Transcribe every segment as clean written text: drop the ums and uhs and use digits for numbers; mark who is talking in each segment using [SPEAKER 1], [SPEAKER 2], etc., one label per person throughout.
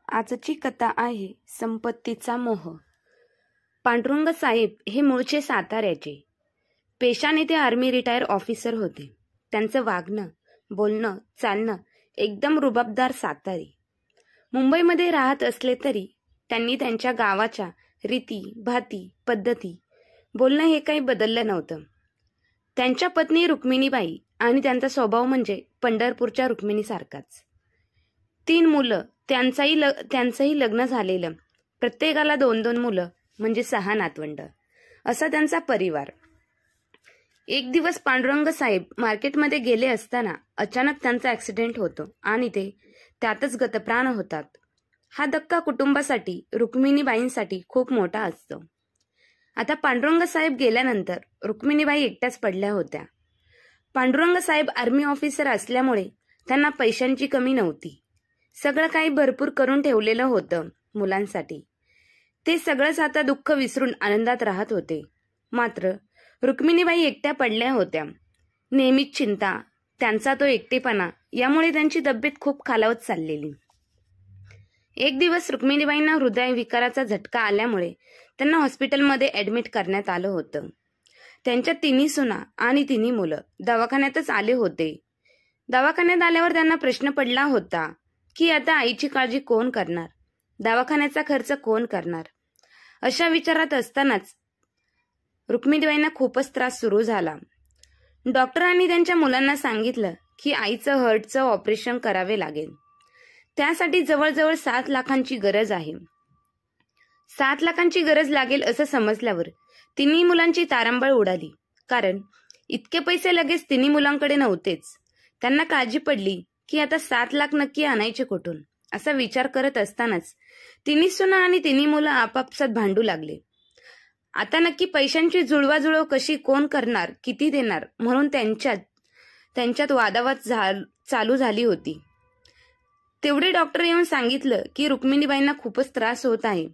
[SPEAKER 1] आजची कथा आहे संपत्तीचा मोह. पांडुरंग साहेब हे मूळचे साताऱ्याचे. पेशाने ते आर्मी रिटायर ऑफिसर होते. त्यांचं वागणं, बोलणं, चालणं एकदम रुबाबदार सातारी. मुंबईमध्ये राहत असले तरी त्यांनी त्यांच्या गावाच्या रीती, भाती, पद्धती, बोलणं हे काही बदललं नव्हतं. त्यांच्या पत्नी रुक्मिणीबाई आणि त्यांचा स्वभाव म्हणजे पंढरपूरच्या रुक्मिणीसारखाच. 3 मुलं, त्यांचंही लग्न झालेलं. प्रत्येकाला 2-2 मुलं म्हणजे 6 नातवंड असा त्यांचा परिवार. एक दिवस पांडुरंग साहेब मार्केटमध्ये गेले असताना अचानक त्यांचा ॲक्सिडेंट होतो आणि ते त्यातच गतप्राण होतात. हा धक्का कुटुंबासाठी, रुक्मिणीबाईंसाठी खूप मोठा असतो. आता पांडुरंग साहेब गेल्यानंतर रुक्मिणीबाई एकट्याच पडल्या होत्या. पांडुरंग साहेब आर्मी ऑफिसर असल्यामुळे त्यांना पैशांची कमी नव्हती. सगळं काही भरपूर करून ठेवलेलं होतं मुलांसाठी. ते सगळंच आता दुःख विसरून आनंदात राहत होते. मात्र रुक्मिणीबाई एकट्या पडल्या होत्या. नेहमीच चिंता, त्यांचा तो एकटेपणा यामुळे त्यांची तब्येत खूप खालावत चाललेली. एक दिवस रुक्मिणीबाईंना हृदयविकाराचा झटका आल्यामुळे त्यांना हॉस्पिटलमध्ये ॲडमिट करण्यात आलं होतं. त्यांच्या 3 सुना आणि 3 मुलं दवाखान्यातच आले होते. दवाखान्यात आल्यावर त्यांना प्रश्न पडला होता की आता आईची काळजी कोण करणार, दवाखान्याचा खर्च कोण करणार. अशा विचारात असतानाच रुक्मिणीबाईंना खूपच त्रास सुरू झाला. डॉक्टरांनी त्यांच्या मुलांना सांगितलं की आईचं हार्टचं ऑपरेशन करावे लागेल. त्यासाठी जवळजवळ 7 लाखांची गरज आहे. 7 लाखांची गरज लागेल असं समजल्यावर 3 मुलांची तारांबळ उडाली. कारण इतके पैसे लगेच 3 मुलांकडे नव्हतेच. त्यांना काळजी पडली की आता 7 लाख नक्की आणायचे कुठून असा विचार करत असतानाच 3 सुना आणि 3 मुलं आपापसात भांडू लागले. आता नक्की पैशांची जुळवाजुळव कशी, कोण करणार, किती देणार म्हणून त्यांच्यात वादावाद चालू झाली होती. तेवढे डॉक्टर येऊन सांगितलं की रुक्मिणीबाईंना खूपच त्रास होत आहे.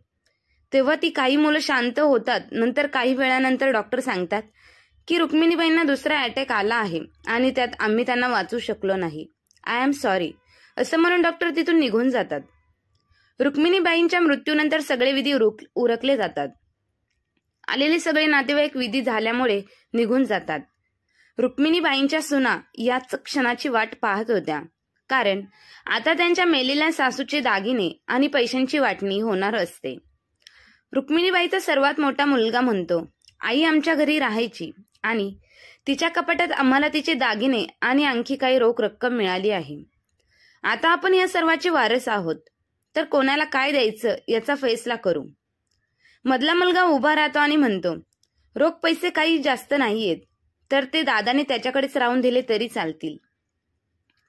[SPEAKER 1] तेव्हा ती काही मुलं शांत होतात. नंतर काही वेळानंतर डॉक्टर सांगतात की रुक्मिणीबाईंना दुसरा अटॅक आला आहे आणि त्यात आम्ही त्यांना वाचवू शकलो नाही. आय एम सॉरी असं म्हणून डॉक्टर तिथून निघून जातात. रुक्मिणीबाईंच्या मृत्यूनंतर सगळे विधी उरकले जातात. आलेले सगळे नातेवाईक विधी झाल्यामुळे निघून जातात. रुक्मिणीबाईंच्या सुना याच क्षणाची वाट पाहत होत्या. कारण आता त्यांच्या मेलेल्या सासूचे दागिने आणि पैशांची वाटणी होणार असते. रुक्मिणीबाईचा सर्वात मोठा मुलगा म्हणतो, आई आमच्या घरी राहायची आणि तिच्या कपाटात आम्हाला तिचे दागिने आणि आणखी काही रोख रक्कम मिळाली आहे. आता आपण या सर्वाचे वारस आहोत, तर कोणाला काय द्यायचं याचा फैसला करू. मधला मुलगा उभा राहतो आणि म्हणतो, रोख पैसे काही जास्त नाहीयेत, तर ते दादाने त्याच्याकडेच राहून दिले तरी चालतील.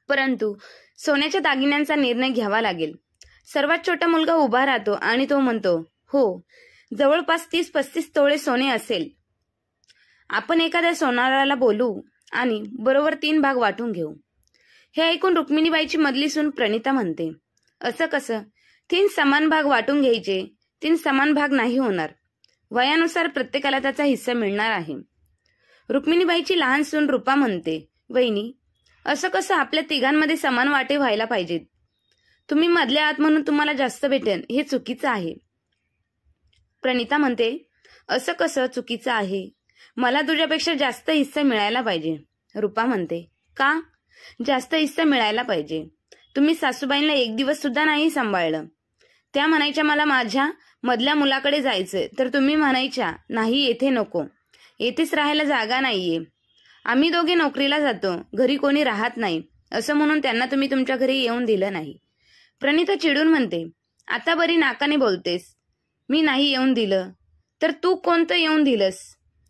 [SPEAKER 1] परंतु सोन्याच्या दागिन्यांचा निर्णय घ्यावा लागेल. सर्वात छोटा मुलगा उभा राहतो आणि तो म्हणतो, हो, जवळपास 30-35 तोळे सोने असेल. आपण एखाद्या सोनाराला बोलू आणि बरोबर 3 भाग वाटून घेऊ. हे ऐकून रुक्मिणीबाईची मधली सून प्रणिता म्हणते, असं कसं? 3 समान भाग वाटून घ्यायचे? 3 समान भाग नाही होणार. वयानुसार प्रत्येकाला त्याचा हिस्सा मिळणार आहे. रुक्मिणीबाईची लहान सून रूपा म्हणते, वहिनी, असं कसं? आपल्या तिघांमध्ये समान वाटे व्हायला पाहिजेत. तुम्ही मधल्या आहात म्हणून तुम्हाला जास्त भेटेल, हे चुकीचं आहे. प्रणिता म्हणते, असं कसं चुकीचं आहे? मला तुझ्यापेक्षा जास्त हिस्सा मिळायला पाहिजे. रूपा म्हणते, का? जास्त हिस्सा मिळायला पाहिजे. तुम्ही सासूबाईंना 1 दिवस सुद्धा नाही सांभाळलं. त्या म्हणायच्या मला माझ्या मधल्या मुलाकडे जायचंय, तर तुम्ही म्हणायच्या नाही, येथे नको, येथेच राहायला जागा नाहीये. आम्ही दोघे नोकरीला जातो, घरी कोणी राहत नाही असं म्हणून त्यांना तुम्ही तुमच्या घरी येऊन दिलं नाही. प्रणिता चिडून म्हणते, आता बरी नाकाने बोलतेस. मी नाही येऊन दिलं तर तू कोणतं येऊन दिलंस?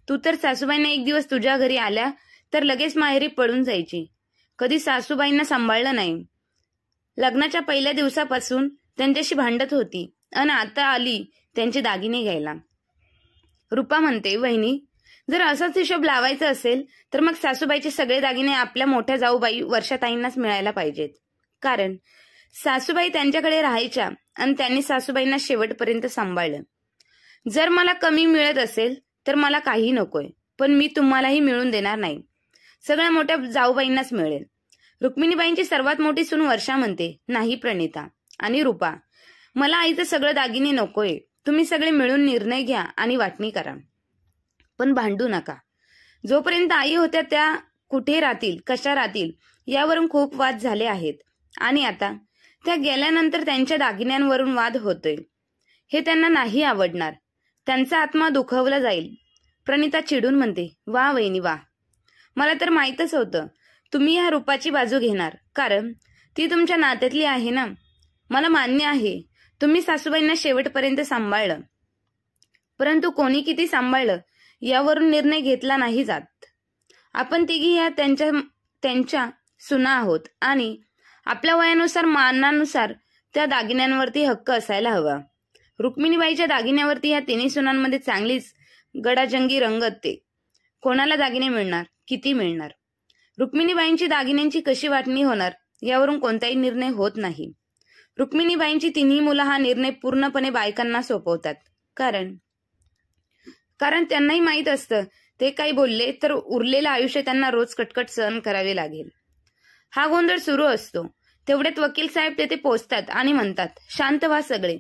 [SPEAKER 1] तू तर सासूबाईंना 1 दिवस तुझ्या घरी आल्या तर लगेच माहेरी पळून जायची. कधी सासूबाईंना सांभाळलं नाही. लग्नाच्या पहिल्या दिवसापासून त्यांच्याशी भांडत होती आणि आता आली त्यांचे दागिने घ्यायला. रूपा म्हणते, वहिनी, जर असाच हिशोब लावायचा असेल तर मग सासूबाईचे सगळे दागिने आपल्या मोठ्या जाऊबाई वर्षाताईंनाच मिळायला पाहिजेत. कारण सासूबाई त्यांच्याकडे राहायच्या आणि त्यांनी सासूबाईंना शेवटपर्यंत सांभाळलं. जर मला कमी मिळत असेल तर मला काही नकोय, पण मी तुम्हालाही मिळून देणार नाही. सगळ्या मोठ्या जाऊबाईंनाच मिळेल. रुक्मिणीबाईंची सर्वात मोठी सून वर्षा म्हणते, नाही प्रणिता आणि रूपा, मला आईचं सगळं दागिने नकोय. तुम्ही सगळे मिळून निर्णय घ्या आणि वाटणी करा, पण भांडू नका. जोपर्यंत आई होत्या त्या कुठे राहतील, कशा राहतील यावरून खूप वाद झाले आहेत आणि आता त्या गेल्यानंतर त्यांच्या दागिन्यांवरून वाद होतोय. हे त्यांना नाही आवडणार. त्यांचा आत्मा दुखावला जाईल. प्रणिता चिडून म्हणते, वा वहिनी वा. मला तर माहीतच होतं तुम्ही ह्या रूपाची बाजू घेणार, कारण ती तुमच्या नात्यातली आहे ना. मला मान्य आहे तुम्ही सासूबाईंना शेवटपर्यंत सांभाळलं, परंतु कोणी किती सांभाळलं यावरून निर्णय घेतला नाही जात. आपण तिघी ह्या त्यांच्या सुना आहोत आणि आपल्या वयानुसार मानानुसार त्या दागिन्यांवरती हक्क असायला हवा. रुक्मिणीबाईच्या दागिन्यावरती ह्या तिन्ही सुनांमध्ये चांगलीच गडाजंगी रंगते. कोणाला दागिने मिळणार, किती मिळणार, रुक्मिणीबाईंची दागिन्यांची कशी वाटणी होणार यावरून कोणताही निर्णय होत नाही. रुक्मिणीबाईंची तिन्ही मुलं हा निर्णय पूर्णपणे बायकांना सोपवतात, कारण त्यांनाही माहीत असतं ते काही बोलले तर उरलेलं आयुष्य त्यांना रोज कटकट सहन करावे लागेल. हा गोंधळ सुरू असतो. तेवढ्यात वकील साहेब तेथे पोहोचतात आणि म्हणतात, शांत व्हा सगळे.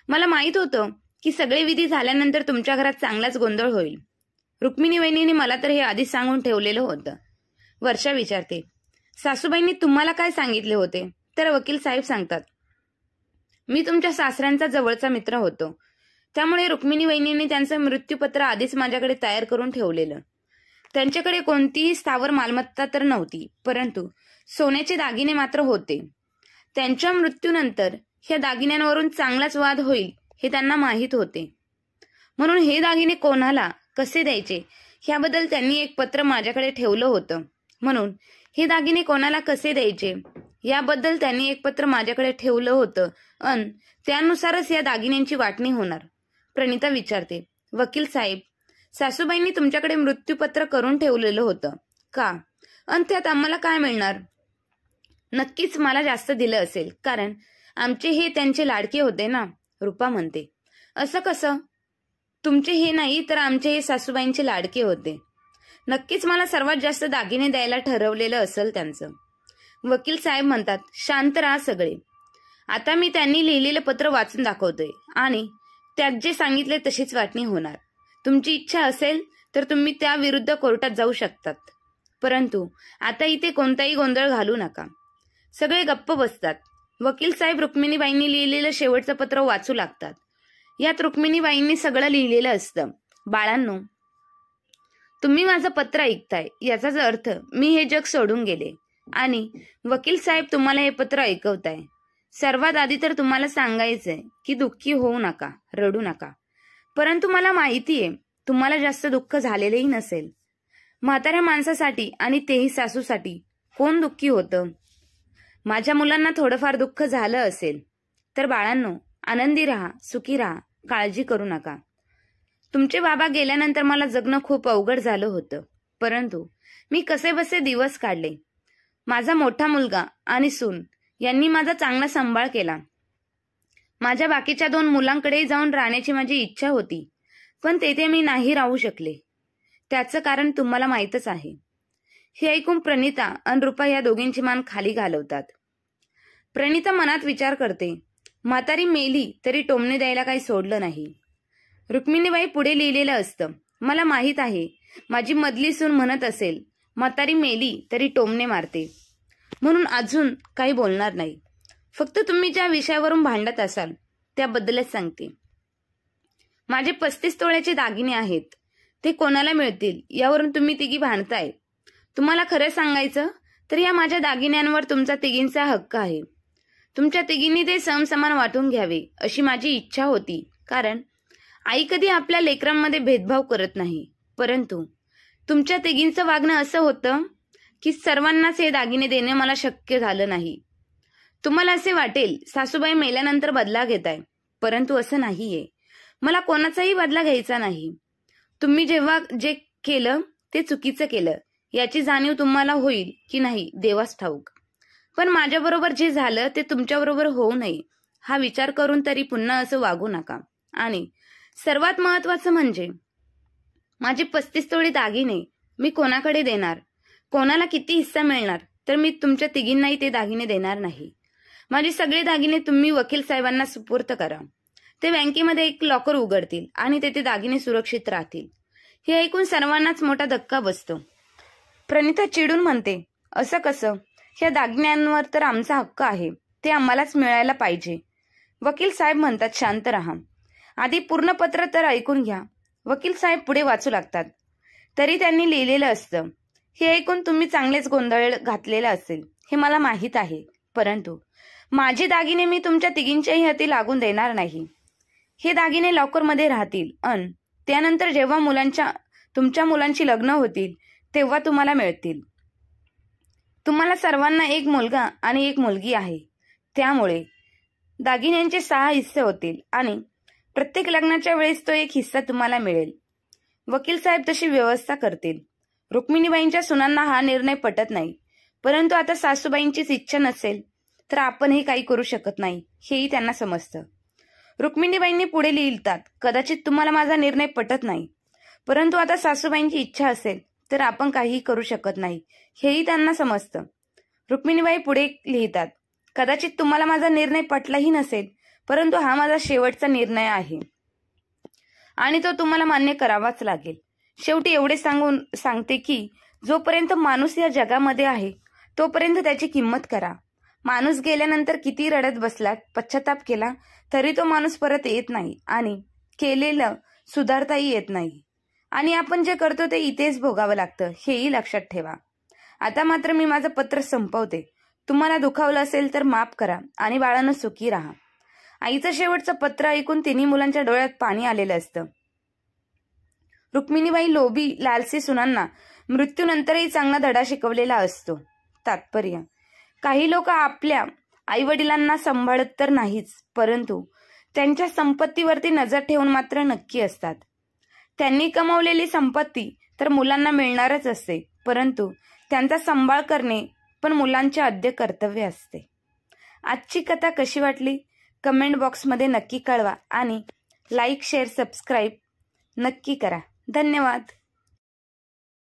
[SPEAKER 1] मला माहीत होतं की सगळे विधी झाल्यानंतर तुमच्या घरात चांगलाच गोंधळ होईल. रुक्मिणी वहिनीने मला तर हे आधीच सांगून ठेवलेलं होतं. वर्षा विचारते, सासूबाईंनी तुम्हाला काय सांगितले होते? तर वकील साहेब सांगतात, मी तुमच्या सासऱ्यांचा जवळचा मित्र होतो, त्यामुळे रुक्मिणी वहिनीने त्यांचं मृत्यूपत्र आधीच माझ्याकडे तयार करून ठेवलेलं. त्यांच्याकडे कोणतीही स्थावर मालमत्ता तर नव्हती, परंतु सोन्याचे दागिने मात्र होते. त्यांच्या मृत्यूनंतर ह्या दागिन्यांवरून चांगलाच वाद होईल हे त्यांना माहीत होते. म्हणून हे दागिने कोणाला कसे द्यायचे ह्याबद्दल त्यांनी एक पत्र माझ्याकडे ठेवलं होतं. म्हणून हे दागिने कोणाला कसे द्यायचे याबद्दल त्यांनी एक पत्र माझ्याकडे ठेवलं होतं अन त्यानुसारच या दागिन्यांची वाटणी होणार. प्रणिता विचारते, वकील साहेब, सासूबाईंनी तुमच्याकडे मृत्यूपत्र करून ठेवलेलं होतं का? अन त्यात आम्हाला काय मिळणार? नक्कीच मला जास्त दिलं असेल, कारण आमचे हे त्यांचे लाडके होते ना. रूपा म्हणते, असं कसं? तुमचे हे नाही तर आमचे हे सासूबाईंचे लाडके होते. नक्कीच मला सर्वात जास्त दागिने द्यायला ठरवलेलं असेल त्यांचं. वकील साहेब म्हणतात, शांत राहा सगळे. आता मी त्यांनी लिहिलेलं पत्र वाचून दाखवतोय आणि त्यात जे सांगितले तशीच वाटणी होणार. तुमची इच्छा असेल तर तुम्ही त्या विरुद्ध कोर्टात जाऊ शकतात, परंतु आता इथे कोणताही गोंधळ घालू नका. सगळे गप्प बसतात. वकील साहेब रुक्मिणीबाईंनी लिहिलेलं शेवटचं पत्र वाचू लागतात. यात रुक्मिणीबाईंनी सगळं लिहिलेलं असतं. बाळांनो, तुम्ही माझं पत्र ऐकताय याचाच अर्थ मी हे जग सोडून गेले आणि वकील साहेब तुम्हाला हे पत्र ऐकवताय. सर्वात आधी तर तुम्हाला सांगायचंय की दुःखी होऊ नका, रडू नका. परंतु मला माहितीये तुम्हाला जास्त दुःख झालेलंही नसेल. म्हाताऱ्या माणसासाठी आणि तेही सासूसाठी कोण दुःखी होतं? माझ्या मुलांना थोडंफार दुःख झालं असेल तर बाळांनो, आनंदी राहा, सुखी राहा, काळजी करू नका. तुमचे बाबा गेल्यानंतर मला जगणं खूप अवघड झालं होतं, परंतु मी कसेबसे दिवस काढले. माझा मोठा मुलगा आणि सून यांनी माझा चांगला सांभाळ केला. माझ्या बाकीच्या 2 मुलांकडे जाऊन राहण्याची माझी इच्छा होती, पण तेथे मी नाही राहू शकले. त्याचं कारण तुम्हाला माहीतच आहे. हे ऐकून प्रणिता आणि रूपा या दोघींची मान खाली घालवतात. प्रणिता मनात विचार करते, म्हातारी मेली तरी टोमणे द्यायला काही सोडलं नाही. रुक्मिणीबाई पुढे लिहिलेलं असतं, मला माहीत आहे माझी मधली सून म्हणत असेल म्हातारी मेली तरी टोमणे मारते, म्हणून अजून काही बोलणार नाही. फक्त तुम्ही ज्या विषयावरून भांडत असाल त्याबद्दलच सांगते. माझे 35 तोळ्याचे दागिने आहेत, ते कोणाला मिळतील यावरून तुम्ही तिघी भांडताय. तुम्हाला खरं सांगायचं तर या माझ्या दागिन्यांवर तुमचा तिघींचा हक्क आहे. तुमच्या तिघींनी ते समसमान वाटून घ्यावे अशी माझी इच्छा होती, कारण आई कधी आपल्या लेकरांमध्ये भेदभाव करत नाही. परंतु तुमच्या तिघींचं वागणं असं होतं की सर्वांनाच हे दागिने देणे मला शक्य झालं नाही. तुम्हाला असे वाटेल सासूबाई मेल्यानंतर बदला घेताय, परंतु असं नाहीये. मला कोणाचाही बदला घ्यायचा नाही. तुम्ही जेव्हा जे केलं ते चुकीचं केलं याची जाणीव तुम्हाला होईल की नाही देवास ठाऊक, पण माझ्याबरोबर जे झालं ते तुमच्याबरोबर होऊ नये हा विचार करून तरी पुन्हा असं वागू नका. आणि सर्वात महत्वाचं म्हणजे माझे 35 तोळे दागिने मी कोणाकडे देणार, कोणाला किती हिस्सा मिळणार, तर मी तुमच्या तिघींनाही ते दागिने देणार नाही. माझे सगळे दागिने तुम्ही वकील साहेबांना सुपूर्त करा. ते बँकेमध्ये एक लॉकर उघडतील आणि तेथे दागिने सुरक्षित राहतील. हे ऐकून सर्वांनाच मोठा धक्का बसतो. प्रणिता चिडून म्हणते, असं कसं? ह्या दागिन्यांवर तर आमचा हक्क आहे, ते आम्हालाच मिळायला पाहिजे. वकील साहेब म्हणतात, शांत राहा. आधी पूर्ण पत्र तर ऐकून घ्या. वकील साहेब पुढे वाचू लागतात. तरी त्यांनी लिहिलेलं असतं. हे ऐकून तुम्ही चांगलेच गोंधळ घातलेला असेल, हे मला माहीत आहे. परंतु माझे दागिने मी तुमच्या तिघींच्याही हाती लागून देणार नाही. हे दागिने लॉकरमध्ये राहतील अन त्यानंतर जेव्हा तुमच्या मुलांची लग्न होतील तेव्हा तुम्हाला मिळतील. तुम्हाला सर्वांना एक मुलगा आणि एक मुलगी आहे. त्यामुळे दागिन्यांचे 6 हिस्से होतील आणि प्रत्येक लग्नाच्या वेळेस तो एक हिस्सा तुम्हाला मिळेल. वकील साहेब तशी व्यवस्था करतील. रुक्मिणीबाईंच्या सुनांना हा निर्णय पटत नाही. परंतु आता सासूबाईंचीच इच्छा नसेल तर आपणही काही करू शकत नाही, हेही त्यांना समजतं. रुक्मिणीबाईंनी पुढे लिहितात, कदाचित तुम्हाला माझा निर्णय पटत नाही, परंतु आता सासूबाईंची इच्छा असेल तर आपण काहीही करू शकत नाही, हेही त्यांना समजतं. रुक्मिणीबाई पुढे लिहितात, कदाचित तुम्हाला माझा निर्णय पटलाही नसेल, परंतु हा माझा शेवटचा निर्णय आहे आणि तो तुम्हाला मान्य करावाच लागेल. शेवटी एवढे सांगते की जोपर्यंत माणूस या जगामध्ये आहे तोपर्यंत त्याची किंमत करा. माणूस गेल्यानंतर किती रडत बसलात, पश्चाताप केला तरी तो माणूस परत येत नाही आणि केलेलं सुधारताही येत नाही आणि आपण जे करतो ते इथेच भोगावं लागतं, हेही लक्षात ठेवा. आता मात्र मी माझं पत्र संपवते. तुम्हाला दुखावलं असेल तर माफ करा आणि बाळांनो सुखी राहा. आईचं शेवटचं पत्र ऐकून तिन्ही मुलांच्या डोळ्यात पाणी आलेलं असतं. रुक्मिणीबाई लोभी लालसी सुनांना मृत्यूनंतरही चांगला धडा शिकवलेला असतो. तात्पर्य, काही लोक आपल्या आई वडिलांना सांभाळत तर नाहीच, परंतु त्यांच्या संपत्तीवरती नजर ठेवून मात्र नक्की असतात. त्यांनी कमावलेली संपत्ती तर मुलांना मिळणारच असते, परंतु त्यांचा सांभाळ करणे पण मुलांचे आद्य कर्तव्य असते. आजची कथा कशी वाटली कमेंट बॉक्समध्ये नक्की कळवा आणि लाईक, शेअर, सबस्क्राईब नक्की करा. धन्यवाद.